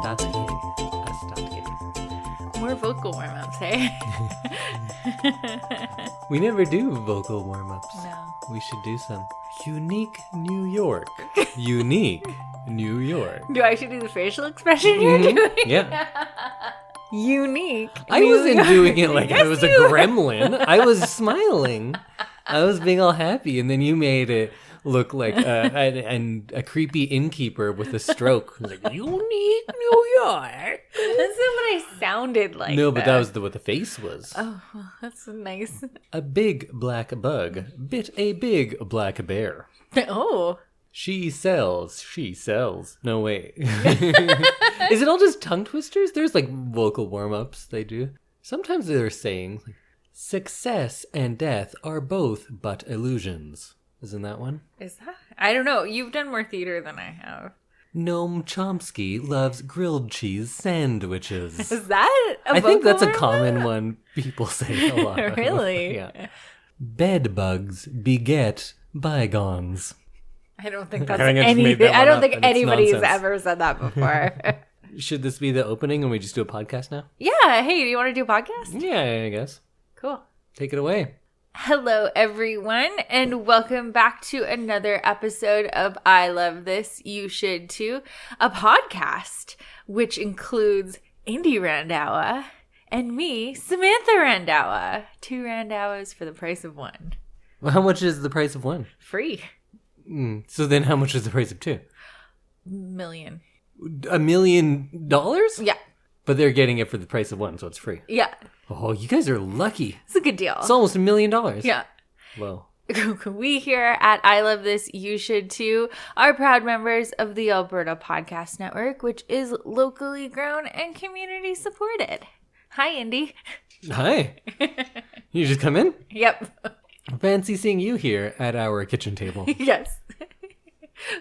Astatke. More vocal warm-ups, hey? We never do vocal warm-ups. No. We should do some. Unique New York. Unique New York. Do I actually do the facial expression you're doing? Yeah. Unique. I New wasn't York. doing it like I Yes, was a you were. gremlin. I was smiling. I was being all happy, and then you made it look like a creepy innkeeper with a stroke. Like, unique New York. That's not what I sounded like. No, but though. that was what the face was. Oh, well, that's nice. A big black bug bit a big black bear. Oh. She sells. No, wait. Is it all just tongue twisters? There's like vocal warm-ups they do. Sometimes they're saying, like, success and death are both but illusions. Isn't that one? Is that? I don't know. You've done more theater than I have. Noam Chomsky loves grilled cheese sandwiches. Is that a I think vocal that's a warm-up? common one people say a lot. Really? Yeah. Bed bugs beget bygones. I don't think that's I think I just made anything. that I one don't up, think and it's anybody's nonsense. ever said that before. Should this be the opening and we just do a podcast now? Yeah. Hey, do you want to do a podcast? Yeah, I guess. Cool. Take it away. Hello, everyone, and welcome back to another episode of I Love This, You Should Too, a podcast which includes Indy Randawa and me, Samantha Randawa. 2 Randawas for the price of 1. Well, how much is the price of one? Free. So then how much is the price of two? Million. $1 million? Yeah. But they're getting it for the price of one, so it's free. Yeah. Oh, you guys are lucky. It's a good deal. It's almost $1 million. Yeah. Whoa. We here at I Love This, You Should Too are proud members of the Alberta Podcast Network, which is locally grown and community supported. Hi, Indy. Hi. You just come in? Yep. Fancy seeing you here at our kitchen table. Yes.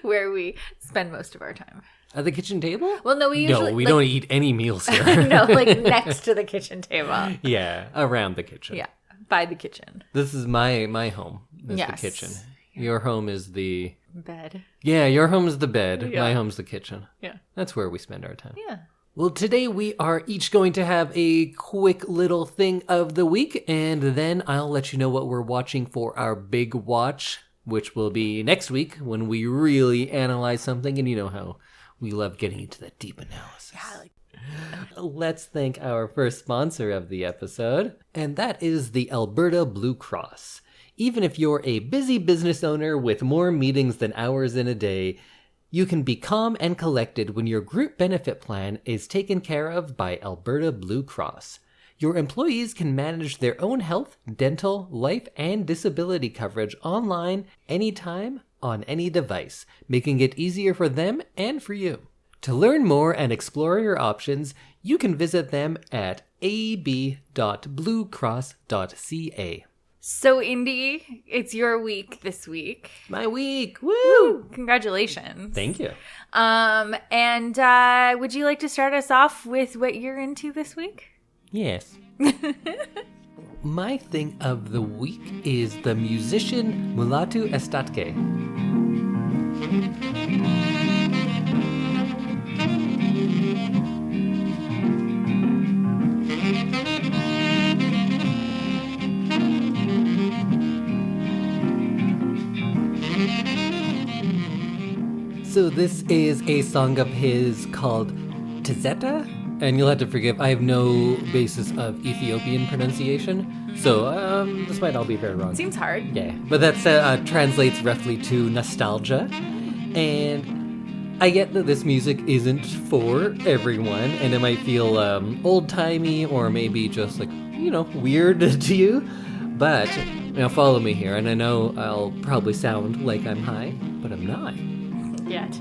Where we spend most of our time. At the kitchen table? Well, no, we usually... No, we don't eat any meals here. No, like next to the kitchen table. Yeah, around the kitchen. Yeah, by the kitchen. This is my home. Is Yes. the kitchen. Your home is the... Bed. Yeah, your home is the bed. Yeah. My home's the kitchen. Yeah. That's where we spend our time. Yeah. Well, today we are each going to have a quick little thing of the week, and then I'll let you know what we're watching for our big watch, which will be next week when we really analyze something, and you know how we love getting into that deep analysis. Let's thank our first sponsor of the episode, and that is the Alberta Blue Cross. Even if you're a busy business owner with more meetings than hours in a day, you can be calm and collected when your group benefit plan is taken care of by Alberta Blue Cross. Your employees can manage their own health, dental, life, and disability coverage online, anytime, on any device, making it easier for them and for you. To learn more and explore your options, you can visit them at ab.bluecross.ca. So, Indy, it's your week this week. My week! Woo! Woo! Congratulations. Thank you. And would you like to start us off with what you're into this week? Yes. My thing of the week is the musician Mulatu Astatke. So this is a song of his called Tzeta, and you'll have to forgive, I have no basis of Ethiopian pronunciation, so this might all be very wrong. Seems hard. Yeah, but that translates roughly to nostalgia, and I get that this music isn't for everyone, and it might feel old-timey or maybe just like, weird to you, but follow me here, and I know I'll probably sound like I'm high, but I'm not. Yet.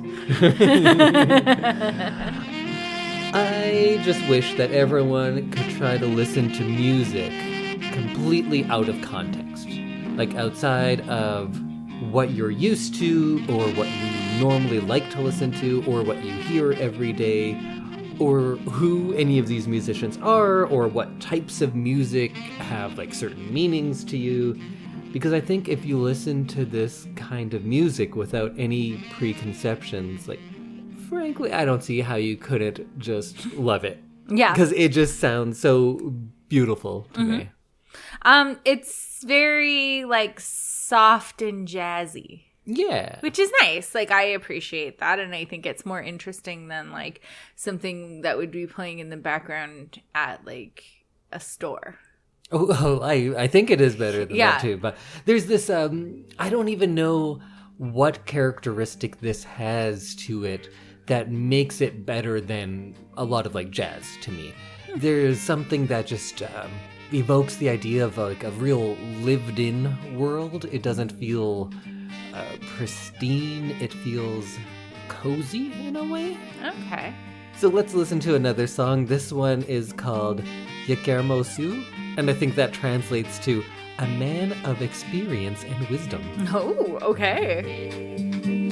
I just wish that everyone could try to listen to music completely out of context. Like outside of what you're used to, or what you normally like to listen to, or what you hear every day, or who any of these musicians are, or what types of music have like certain meanings to you. Because I think if you listen to this kind of music without any preconceptions, like, frankly, I don't see how you couldn't just love it. Yeah. Because it just sounds so beautiful to me. It's very, like, soft and jazzy. Yeah. Which is nice. Like, I appreciate that. And I think it's more interesting than, like, something that would be playing in the background at, like, a store. Oh, I think it is better than that, too. But there's this, I don't even know what characteristic this has to it that makes it better than a lot of, like, jazz to me. There's something that just evokes the idea of, like, a real lived-in world. It doesn't feel pristine. It feels cozy in a way. Okay. So let's listen to another song. This one is called Yekermosu, and I think that translates to a man of experience and wisdom. Oh, okay.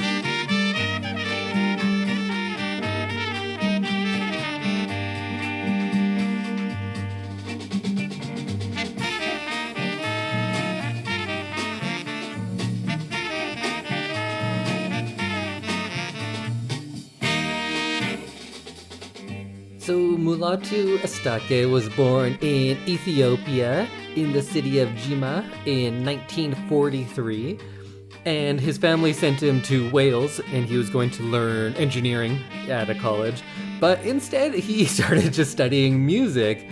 So Mulatu Astatke was born in Ethiopia in the city of Jimma in 1943, and his family sent him to Wales, and he was going to learn engineering at a college, but instead he started just studying music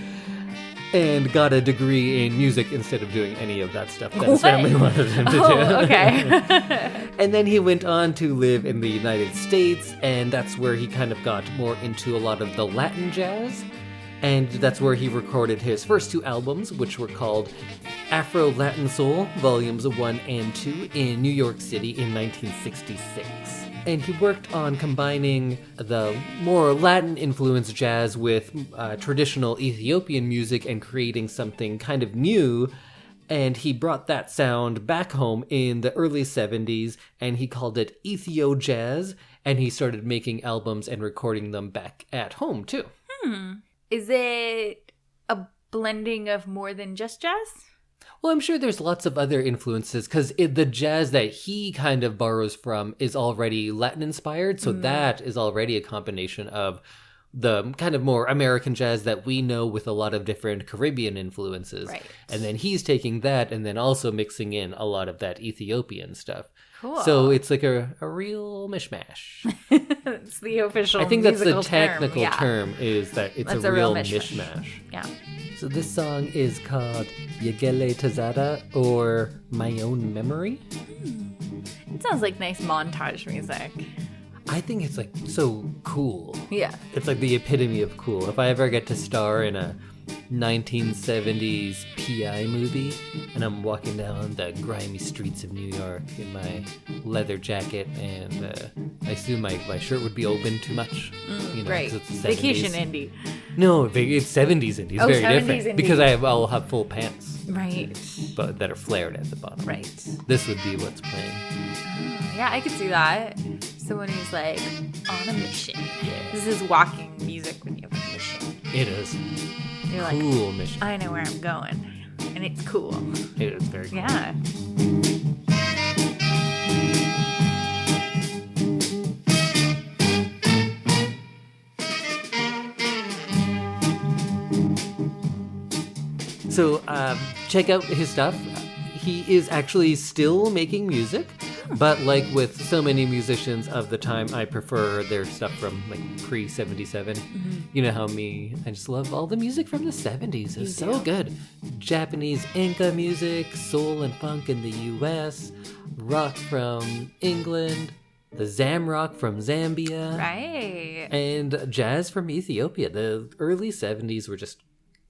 and got a degree in music instead of doing any of that stuff that his family wanted him to do. Okay. And then he went on to live in the United States, and that's where he kind of got more into a lot of the Latin jazz. And that's where he recorded his first two albums, which were called Afro Latin Soul, Volumes 1 and 2, in New York City in 1966. And he worked on combining the more Latin-influenced jazz with traditional Ethiopian music and creating something kind of new. And he brought that sound back home in the early 70s, and he called it Ethio Jazz, and he started making albums and recording them back at home, too. Is it a blending of more than just jazz? Well, I'm sure there's lots of other influences, because the jazz that he kind of borrows from is already Latin-inspired, so that is already a combination of the kind of more American jazz that we know with a lot of different Caribbean influences. Right. And then he's taking that and then also mixing in a lot of that Ethiopian stuff. Cool. So it's like a real mishmash. It's the official I think that's the musical technical term. term, is that it's That's a real mishmash. Yeah. So this song is called Yegele Tazada, or My Own Memory. It sounds like nice montage music. I think it's like so cool. Yeah. It's like the epitome of cool. If I ever get to star in a 1970s PI movie and I'm walking down the grimy streets of New York in my leather jacket, and I assume my shirt would be open too much. Right. 'Cause it's the 70s. Vacation Indy. No, it's 70s Indy. It's very 70s different. Indy. Because I'll have full pants, Right. but that are flared at the bottom. Right. This would be what's playing. Yeah, I could see that. Someone who's like on a mission. This is walking music when you have a mission. It is. You're like, Cool mission. I know where I'm going. And it's cool. It is very cool. Yeah. So check out his stuff. He is actually still making music, but like with so many musicians of the time, I prefer their stuff from like pre-77. You know how I just love all the music from the 70s. It's so good. Japanese Enka music, soul and funk in the US, rock from England, the Zamrock from Zambia, Right. and jazz from Ethiopia. The early 70s were just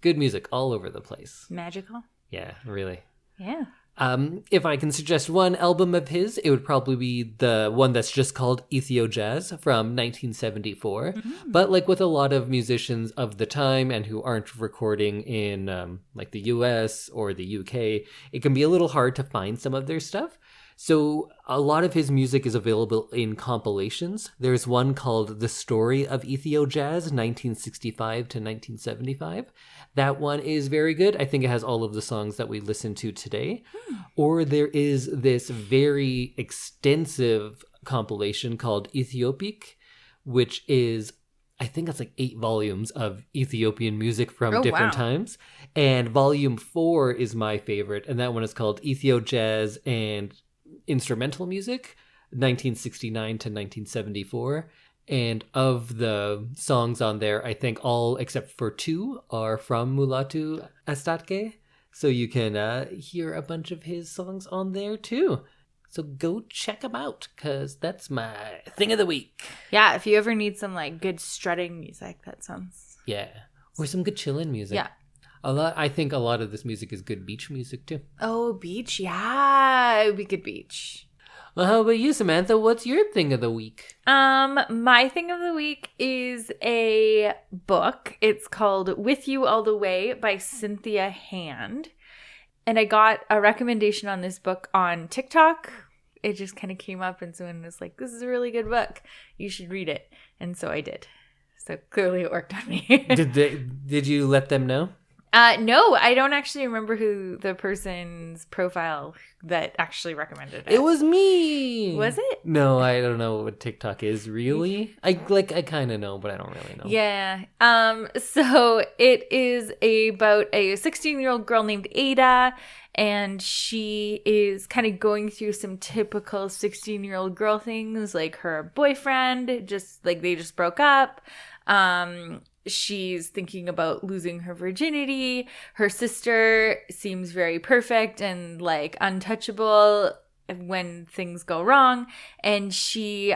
good music all over the place. Magical. Yeah, really. Yeah. If I can suggest one album of his, it would probably be the one that's just called Ethio Jazz from 1974. But like with a lot of musicians of the time and who aren't recording in like the US or the UK, it can be a little hard to find some of their stuff. So a lot of his music is available in compilations. There's one called The Story of Ethiopian Jazz, 1965 to 1975. That one is very good. I think it has all of the songs that we listened to today. Or there is this very extensive compilation called Ethiopic, which is, I think it's like 8 volumes of Ethiopian music from different times. And volume 4 is my favorite. And that one is called Ethio Jazz and Instrumental Music, 1969 to 1974. And of the songs on there, I think all except for 2 are from Mulatu Astatke. So you can hear a bunch of his songs on there too. So go check them out, because that's my thing of the week. Yeah, if you ever need some like good strutting music, that sounds... Yeah, or some good chillin' music. Yeah. I think a lot of this music is good beach music too. Oh, beach? Yeah, it would be good beach. Well, how about you, Samantha? What's your thing of the week? My thing of the week is a book. It's called With You All the Way by Cynthia Hand. And I got a recommendation on this book on TikTok. It just kind of came up and someone was like, this is a really good book. You should read it. And so I did. So clearly it worked on me. Did you let them know? No, I don't actually remember who the person's profile that actually recommended it. It was me. Was it? No, I don't know what TikTok is really. I kind of know, but I don't really know. Yeah. So it is about a 16-year-old girl named Ada, and she is kind of going through some typical 16-year-old girl things, like her boyfriend, they just broke up. She's thinking about losing her virginity. Her sister seems very perfect and like untouchable when things go wrong. And she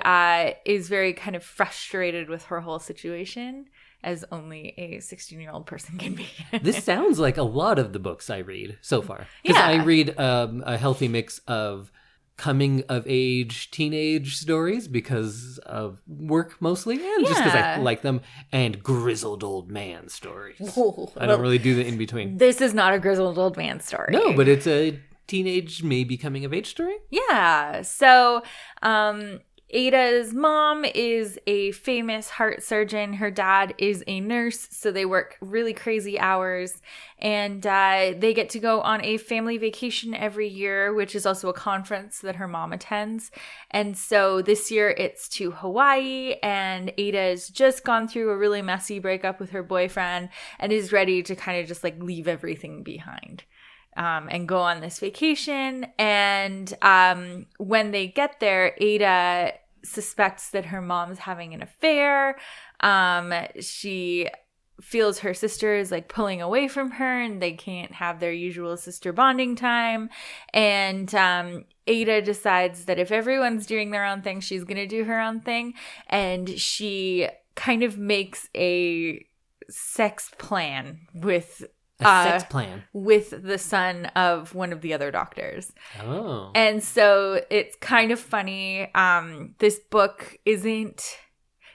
is very kind of frustrated with her whole situation, as only a 16-year-old person can be. This sounds like a lot of the books I read so far. Because I read a healthy mix of coming of age teenage stories because of work mostly, and just because I like them, and grizzled old man stories. I don't really do the in between. This is not a grizzled old man story. No, but it's a teenage, maybe coming of age story. Yeah. So, Ada's mom is a famous heart surgeon. Her dad is a nurse, so they work really crazy hours. And they get to go on a family vacation every year, which is also a conference that her mom attends. And so this year it's to Hawaii, and Ada's just gone through a really messy breakup with her boyfriend and is ready to kind of just like leave everything behind. And go on this vacation. And when they get there, Ada suspects that her mom's having an affair. She feels her sister is like pulling away from her, and they can't have their usual sister bonding time. And Ada decides that if everyone's doing their own thing, she's going to do her own thing. And she kind of makes a sex plan with sex plan with the son of one of the other doctors. Oh. And so it's kind of funny. This book isn't...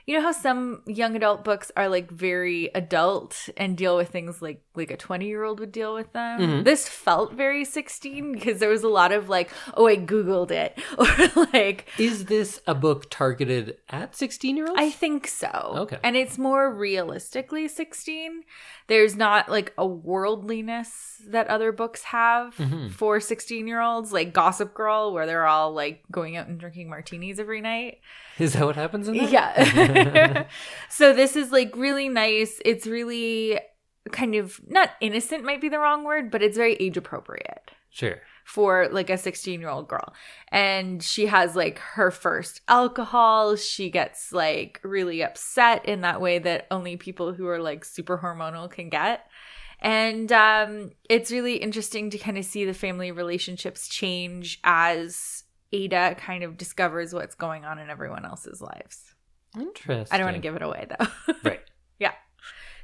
You know how some young adult books are like very adult and deal with things like a 20-year-old would deal with them? Mm-hmm. This felt very 16 because there was a lot of like, oh, I Googled it. Or like... Is this a book targeted at 16-year-olds? I think so. Okay. And it's more realistically 16. There's not like a worldliness that other books have for 16-year-olds, like Gossip Girl, where they're all like going out and drinking martinis every night. Is that what happens in that? Yeah. So this is like really nice. It's really kind of not innocent might be the wrong word, but it's very age appropriate. Sure. For like a 16-year-old girl. And she has like her first alcohol. She gets like really upset in that way that only people who are like super hormonal can get. And it's really interesting to kind of see the family relationships change as Ada kind of discovers what's going on in everyone else's lives. Interesting. I don't want to give it away though. Right. Yeah.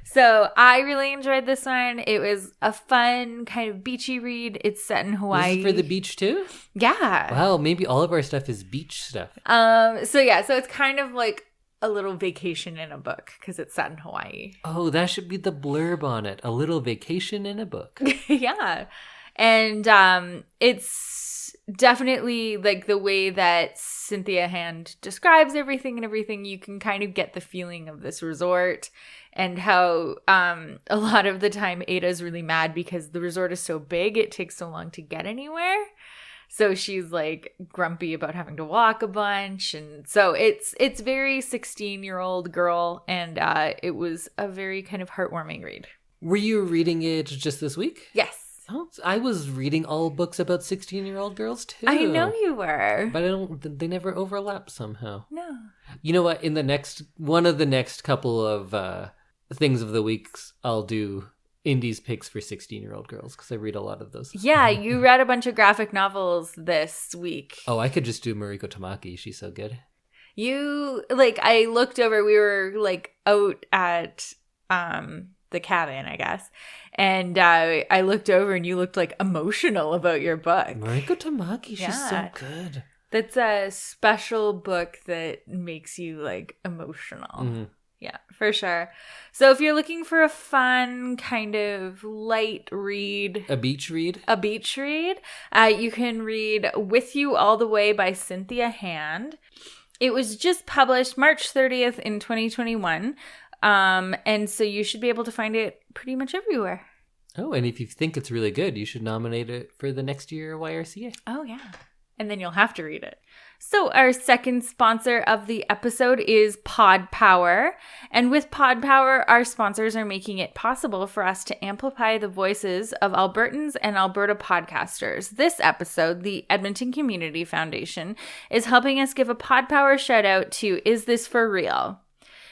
So I really enjoyed this one. It was a fun kind of beachy read. It's set in Hawaii. This is for the beach too? Yeah. Wow, maybe all of our stuff is beach stuff. So it's kind of like a little vacation in a book because it's set in Hawaii. Oh, that should be the blurb on it. A little vacation in a book. Yeah. And it's definitely like the way that Cynthia Hand describes everything, you can kind of get the feeling of this resort and how a lot of the time Ada's really mad because the resort is so big, it takes so long to get anywhere. So she's like grumpy about having to walk a bunch. And so it's very 16-year-old girl. And it was a very kind of heartwarming read. Were you reading it just this week? Yes. Oh, I was reading all books about 16-year-old girls too. I know you were. But they never overlap somehow. No. You know what? In one of the next couple of things of the weeks, I'll do Indy's picks for 16-year-old girls because I read a lot of those. Yeah, you read a bunch of graphic novels this week. Oh, I could just do Mariko Tamaki. She's so good. I looked over, we were like out at the cabin, I guess. And I looked over and you looked like emotional about your book. Mariko Tamaki, she's so good. That's a special book that makes you like emotional. Mm-hmm. Yeah, for sure. So if you're looking for a fun kind of light read. A beach read, you can read With You All the Way by Cynthia Hand. It was just published March 30th in 2021. And so you should be able to find it pretty much everywhere. Oh, and if you think it's really good, you should nominate it for the next year YRCA. Oh, yeah. And then you'll have to read it. So our second sponsor of the episode is Pod Power. And with Pod Power, our sponsors are making it possible for us to amplify the voices of Albertans and Alberta podcasters. This episode, the Edmonton Community Foundation, is helping us give a Pod Power shout out to Is This For Real?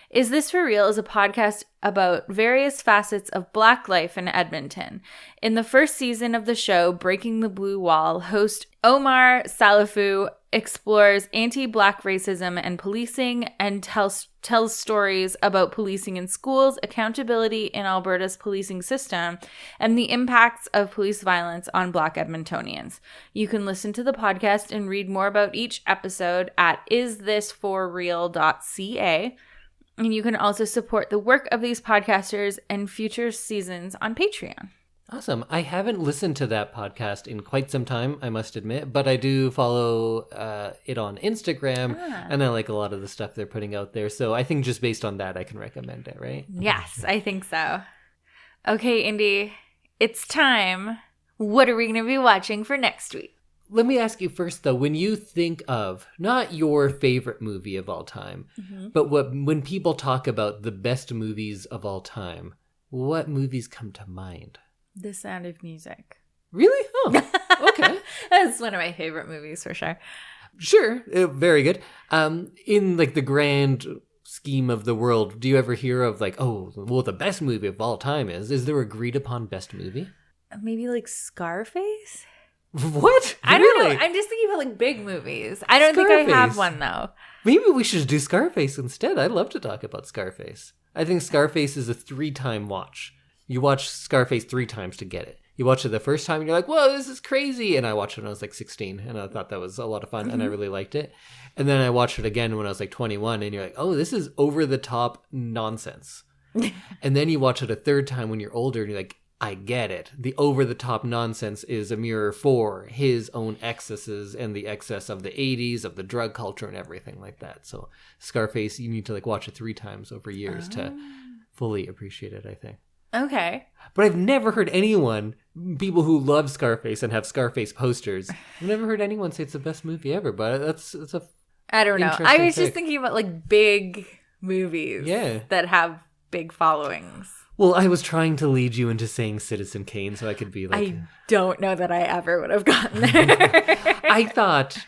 Is This For Real is a podcast about various facets of Black life in Edmonton. In the first season of the show, Breaking the Blue Wall, host Omar Salafu explores anti-Black racism and policing and tells stories about policing in schools, accountability in Alberta's policing system, and the impacts of police violence on Black Edmontonians. You can listen to the podcast and read more about each episode at isthisforreal.ca. And you can also support the work of these podcasters and future seasons on Patreon. Awesome. I haven't listened to that podcast in quite some time, I must admit, but I do follow it on Instagram, and I like a lot of the stuff they're putting out there. So I think just based on that, I can recommend it, right? Yes, I think so. Okay, Indy, it's time. What are we going to be watching for next week? Let me ask you first, though, when you think of not your favorite movie of all time, but when people talk about the best movies of all time, what movies come to mind? The Sound of Music. Really? Oh, okay. That's one of my favorite movies for sure. Sure. Very good. In like the grand scheme of the world, do you ever hear of like, oh, well, the best movie of all time is there agreed upon best movie? Maybe like Scarface? What? I really? don't know. I'm just thinking about like big movies. I don't think I have one though. Maybe we should do Scarface instead. I'd love to talk about Scarface. I think Scarface is a 3-time watch. You watch Scarface 3 times to get it. You watch it the first time and you're like, whoa, this is crazy. And I watched it when I was like 16 and I thought that was a lot of fun and I really liked it. And then I watched it again when I was like 21 and you're like, oh, this is over the top nonsense. And then you watch it a third time when you're older and you're like, I get it. The over-the-top nonsense is a mirror for his own excesses and the excess of the 80s, of the drug culture and everything like that. So Scarface, you need to like watch it 3 times over years to fully appreciate it, I think. Okay. But I've never heard people who love Scarface and have Scarface posters, I've never heard anyone say it's the best movie ever, but it's a I don't know. I was just thinking about like big movies that have big followings. Well, I was trying to lead you into saying Citizen Kane so I could be like... I don't know that I ever would have gotten there. I thought,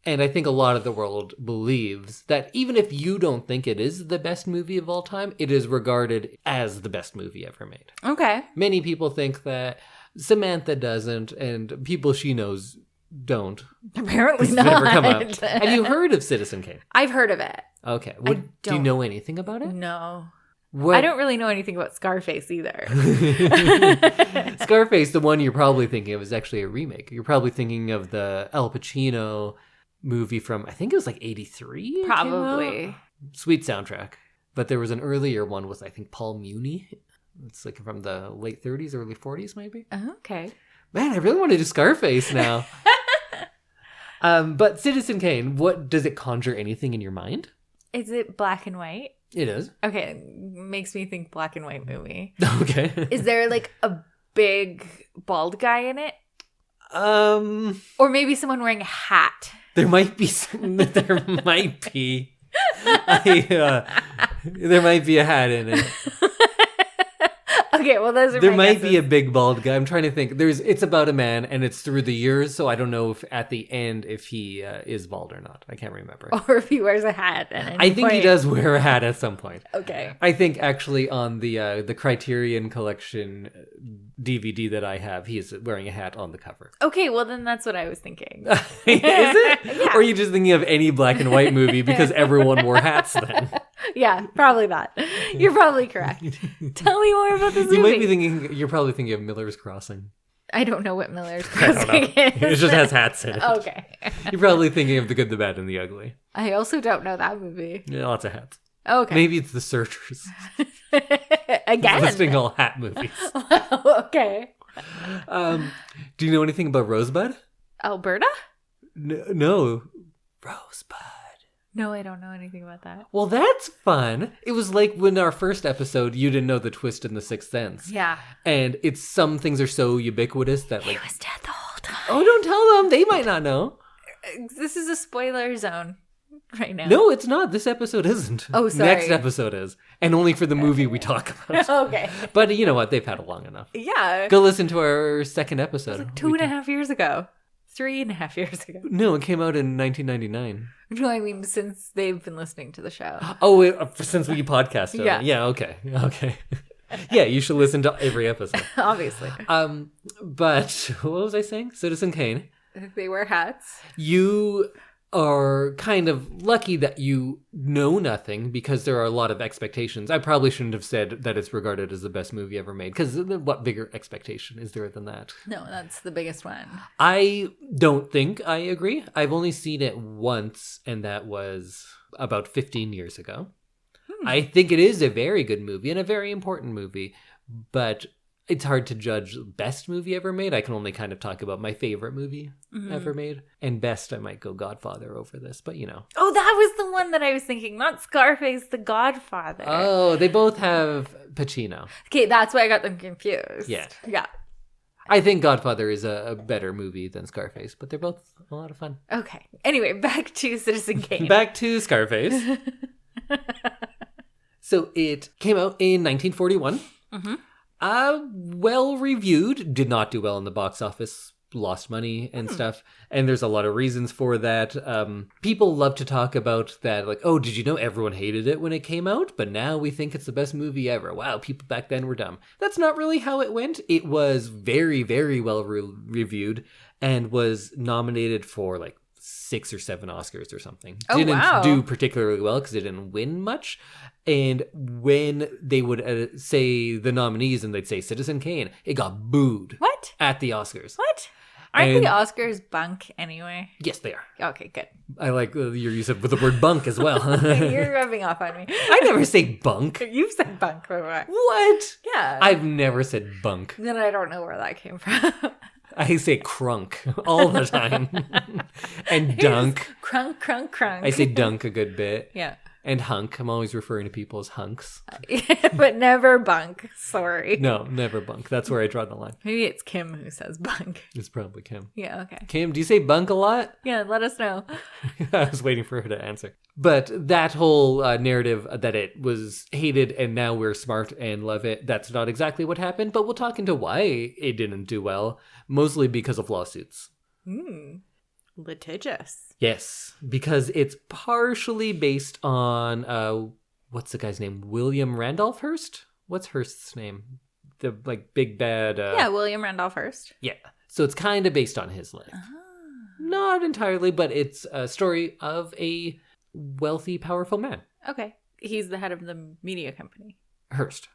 and I think a lot of the world believes, that even if you don't think it is the best movie of all time, it is regarded as the best movie ever made. Okay. Many people think that. Samantha doesn't, and people she knows don't. Apparently not. Never come up. Have you heard of Citizen Kane? I've heard of it. Okay. Do you know anything about it? No. I don't really know anything about Scarface either. Scarface, the one you're probably thinking of, is actually a remake. You're probably thinking of the Al Pacino movie from, I think it was like 83? Probably. Sweet soundtrack. But there was an earlier one with, I think, Paul Muni. It's like from the late 30s, early 40s maybe. Okay. Man, I really want to do Scarface now. But Citizen Kane, what does it conjure anything in your mind? Is it black and white? It is. Okay, makes me think black and white movie. Okay. Is there like a big bald guy in it? Or maybe someone wearing a hat. There might be some, there might be. There might be a hat in it. Okay, well, those are there my might guesses. be a big bald guy. I'm trying to think. It's about a man, and it's through the years, so I don't know if at the end if he is bald or not. I can't remember. Or if he wears a hat. At any I think he point. does wear a hat at some point. Okay. I think actually on the Criterion Collection DVD that I have, he is wearing a hat on the cover. Okay, well, then that's what I was thinking. Is it? Yeah. Or are you just thinking of any black and white movie because everyone wore hats then? Yeah, probably not. You're probably correct. Tell me more about this You movie. might be thinking, you're probably thinking of Miller's Crossing. I don't know what Miller's I don't know. Crossing is. It just has hats in it. Okay. You're probably thinking of The Good, the Bad, and the Ugly. I also don't know that movie. Yeah, lots of hats. Okay. Maybe it's The Searchers. Again. Listing all hat movies. Okay. Do you know anything about Rosebud? Alberta? No. Rosebud. No, I don't know anything about that. Well, that's fun. It was like when our first episode, you didn't know the twist in The Sixth Sense. Yeah. And some things are so ubiquitous that like... He was dead the whole time. Oh, don't tell them. They might not know. This is a spoiler zone right now. No, it's not. This episode isn't. Oh, sorry. Next episode is. And only for the movie we talk about. Okay. But you know what? They've had it long enough. Yeah. Go listen to our second episode. Like 2.5 years ago. 3.5 years ago. No, it came out in 1999. No, I mean, since they've been listening to the show. Oh, since we podcasted. Yeah. Yeah, okay. Okay. Yeah, you should listen to every episode. Obviously. But what was I saying? Citizen Kane. They wear hats. You are kind of lucky that you know nothing because there are a lot of expectations. I probably shouldn't have said that it's regarded as the best movie ever made because what bigger expectation is there than that? No, that's the biggest one. I don't think I agree. I've only seen it once, and that was about 15 years ago. I think it is a very good movie and a very important movie, but it's hard to judge best movie ever made. I can only kind of talk about my favorite movie ever made. And best, I might go Godfather over this, but you know. Oh, that was the one that I was thinking. Not Scarface, The Godfather. Oh, they both have Pacino. Okay, that's why I got them confused. Yeah. Yeah. I think Godfather is a better movie than Scarface, but they're both a lot of fun. Okay. Anyway, back to Citizen Kane. Back to Scarface. So it came out in 1941. Well reviewed, did not do well in the box office, lost money and stuff. And there's a lot of reasons for that. People love to talk about that, like, oh, did you know everyone hated it when it came out? But now we think it's the best movie ever. Wow, people back then were dumb. That's not really how it went. It was very, very well reviewed and was nominated for like 6 or 7 Oscars or something. Oh, Didn't wow. do particularly well because it didn't win much. And when they would say the nominees and they'd say Citizen Kane, it got booed. What? At the Oscars. What? Aren't And- the Oscars bunk anyway? Yes, they are. Okay, good. I like your use of the word bunk as well. You're rubbing off on me. I never say bunk. You've said bunk before. What? Yeah. I've never said bunk. Then I don't know where that came from. I say crunk all the time. And dunk. Crunk, crunk, crunk. I say dunk a good bit. Yeah. And hunk. I'm always referring to people as hunks. But never bunk. Sorry. No, never bunk. That's where I draw the line. Maybe it's Kim who says bunk. It's probably Kim. Yeah, okay. Kim, do you say bunk a lot? Yeah, let us know. I was waiting for her to answer. But that whole narrative that it was hated and now we're smart and love it, that's not exactly what happened. But we'll talk into why it didn't do well, mostly because of lawsuits. Litigious. Yes, because it's partially based on, what's the guy's name? William Randolph Hearst? What's Hearst's name? The, like, big bad... Yeah, William Randolph Hearst. Yeah. So it's kind of based on his life. Not entirely, but it's a story of a wealthy, powerful man. Okay. He's the head of the media company. Hearst.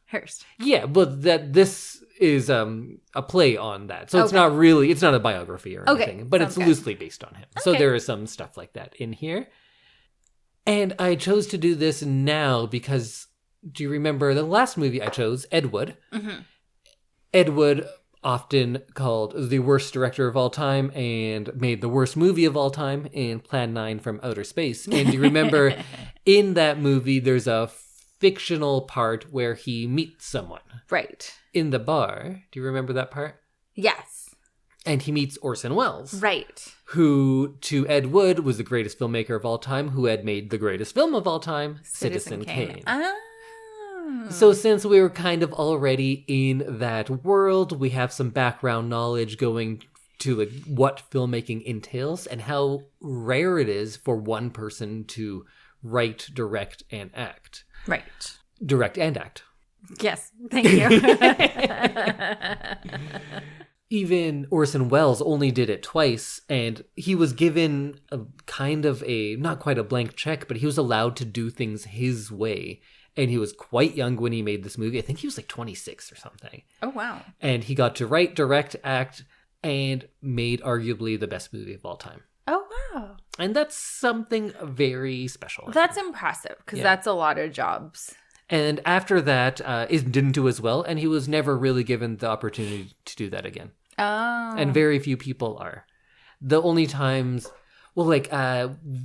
Yeah, but this is a play on that. So it's not a biography or anything, but it's loosely based on him. So there is some stuff like that in here. And I chose to do this now because, do you remember the last movie I chose, Ed Wood? Ed Wood, often called the worst director of all time and made the worst movie of all time in Plan 9 from Outer Space. And you remember in that movie, there's a fictional part where he meets someone. Right. In the bar. Do you remember that part? Yes. And he meets Orson Welles. Right. Who, to Ed Wood, was the greatest filmmaker of all time, who had made the greatest film of all time, Citizen Kane. So since we were kind of already in that world, we have some background knowledge going to like what filmmaking entails and how rare it is for one person to write, direct, and act. Right. Direct and act. Yes. Thank you. Even Orson Welles only did it twice, and he was given a kind of a, not quite a blank check, but he was allowed to do things his way. And he was quite young when he made this movie. I think he was like 26 or something. Oh, wow. And he got to write, direct, act, and made arguably the best movie of all time. Oh, wow. And that's something very special. That's impressive, because that's a lot of jobs. And after that, it didn't do as well, and he was never really given the opportunity to do that again. Oh. And very few people are. The only times, well, like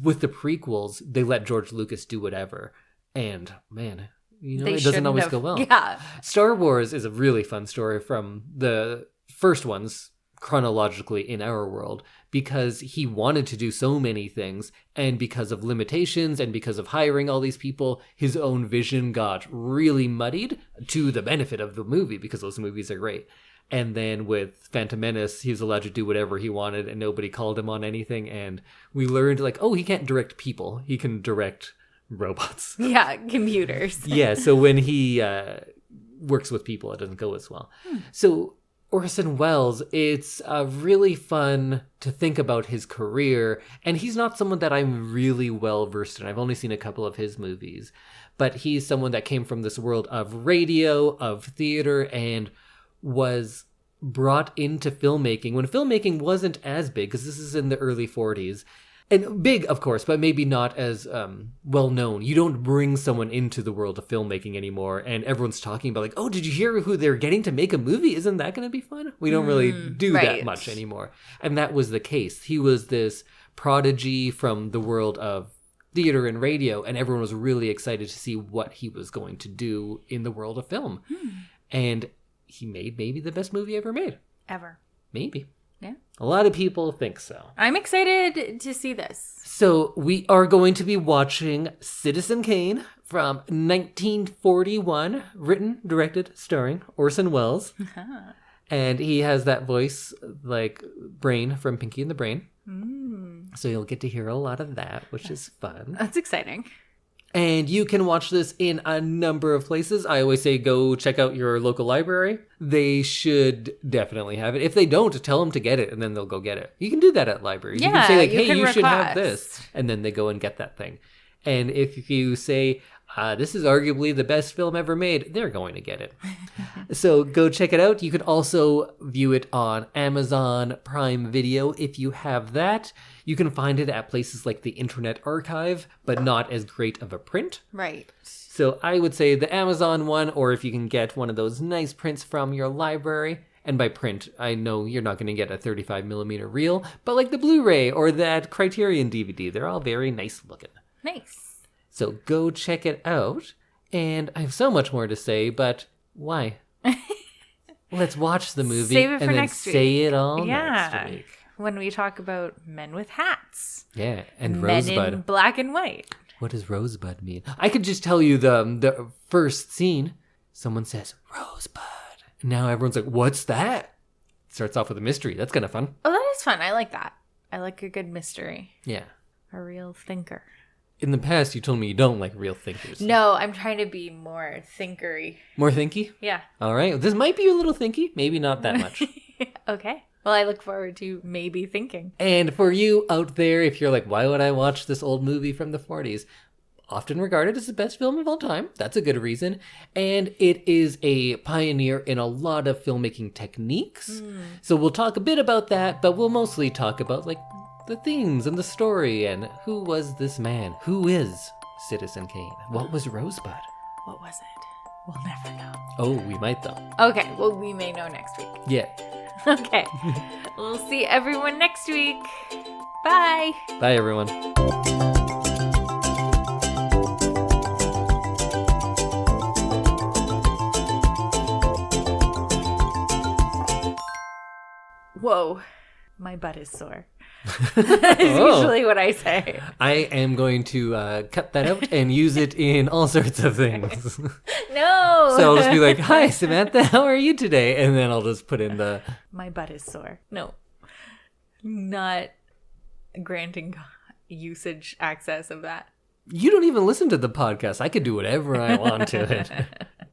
with the prequels, they let George Lucas do whatever. And man, you know, it doesn't always go well. Yeah. Star Wars is a really fun story from the first ones chronologically in our world because he wanted to do so many things, and because of limitations and because of hiring all these people, his own vision got really muddied to the benefit of the movie because those movies are great. And then with Phantom Menace, he was allowed to do whatever he wanted and nobody called him on anything. And we learned like, oh, he can't direct people. He can direct robots. Yeah, computers. Yeah, so when he works with people, it doesn't go as well. So Orson Welles, it's really fun to think about his career, and he's not someone that I'm really well versed in. I've only seen a couple of his movies, but he's someone that came from this world of radio, of theater, and was brought into filmmaking when filmmaking wasn't as big, because this is in the early 40s. And big, of course, but maybe not as well known. You don't bring someone into the world of filmmaking anymore, and everyone's talking about like, oh, did you hear who they're getting to make a movie? Isn't that going to be fun? We don't really do that much anymore. And that was the case. He was this prodigy from the world of theater and radio, and everyone was really excited to see what he was going to do in the world of film. And he made maybe the best movie ever made. Ever. Maybe. Yeah. A lot of people think so. I'm excited to see this. So we are going to be watching Citizen Kane from 1941, written, directed, starring Orson Welles. And he has that voice like Brain from Pinky and the Brain. So you'll get to hear a lot of that, which is fun. That's exciting. And you can watch this in a number of places. I always say go check out your local library. They should definitely have it. If they don't, tell them to get it, and then they'll go get it. You can do that at libraries. Yeah, you can say, like, hey, can you should have request. this. And then they go and get that thing. And if you say, this is arguably the best film ever made, they're going to get it. So go check it out. You can also view it on Amazon Prime Video if you have that. You can find it at places like the Internet Archive, but not as great of a print. Right. So I would say the Amazon one, or if you can get one of those nice prints from your library. And by print, I know you're not going to get a 35mm reel, but like the Blu-ray or that Criterion DVD, they're all very nice looking. Nice. So go check it out. And I have so much more to say, but why? Let's watch the movie Save it for and then next week. say it all next week. When we talk about men with hats. Yeah, and Men Rosebud. in black and white. What does Rosebud mean? I could just tell you the first scene. Someone says, Rosebud. And now everyone's like, what's that? Starts off with a mystery. That's kind of fun. Oh, that is fun. I like that. I like a good mystery. Yeah. A real thinker. In the past, you told me you don't like real thinkers. No, I'm trying to be more thinkery. More thinky? Yeah. All right. This might be a little thinky. Maybe not that much. Okay. Well, I look forward to maybe thinking. And for you out there, if you're like, why would I watch this old movie from the 40s? Often regarded as the best film of all time. That's a good reason. And it is a pioneer in a lot of filmmaking techniques. So we'll talk a bit about that, but we'll mostly talk about like the themes and the story and who was this man? Who is Citizen Kane? What was Rosebud? What was it? We'll never know. Oh, we might though. Okay, well, we may know next week. Yeah. Okay. We'll see everyone next week. Bye. Bye, everyone. Whoa. My butt is sore. That's usually what I say. I am going to cut that out and use it in all sorts of things. No. So I'll just be like, hi, Samantha, how are you today? And then I'll just put in the... My butt is sore. No. Not granting usage access of that. You don't even listen to the podcast. I could do whatever I want to it.